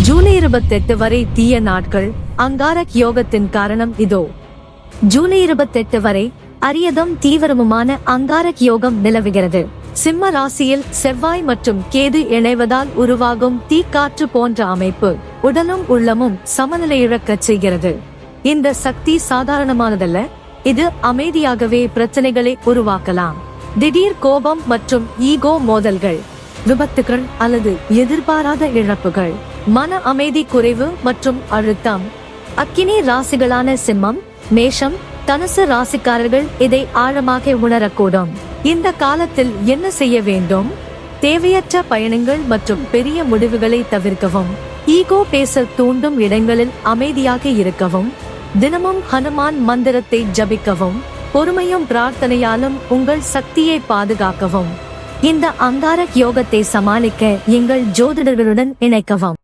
ஜூலை 28 வரை தீய நாட்கள். அங்காரக் யோகத்தின் காரணம் இதோ. ஜூலை 28 வரை அரியதும் தீவிரமுமான அங்காரக் யோகம் நிலவுகிறது. சிம்ம ராசியில் செவ்வாய் மற்றும் கேது இணைவதால் உருவாகும் தீக்காற்று போன்ற அமைப்பு உடலும் உள்ளமும் சமநிலையிழக்கச் செய்கிறது. இந்த சக்தி சாதாரணமானதல்ல. இது அமைதியாகவே பிரச்சனைகளை உருவாக்கலாம். திடீர் கோபம் மற்றும் ஈகோ மோதல்கள், விபத்துகள் அல்லது எதிர்பாராத இழப்புகள், மன அமைதி குறைவு மற்றும் அழுத்தம். அக்கினி ராசிகளான சிம்மம், மேஷம், தனுசு ராசிக்காரர்கள் இதை ஆழமாக உணரக்கூடும். இந்த காலத்தில் என்ன செய்ய வேண்டும்? தேவையற்ற பயணங்கள் மற்றும் பெரிய முடிவுகளை தவிர்க்கவும். ஈகோ பேச தூண்டும் இடங்களில் அமைதியாக இருக்கவும். தினமும் ஹனுமான் மந்திரத்தை ஜபிக்கவும். பொறுமையும் பிரார்த்தனையாலும் உங்கள் சக்தியை பாதுகாக்கவும். இந்த அங்காரக் யோகத்தை சமாளிக்க எங்கள் ஜோதிடர்களுடன் இணைக்கவும்.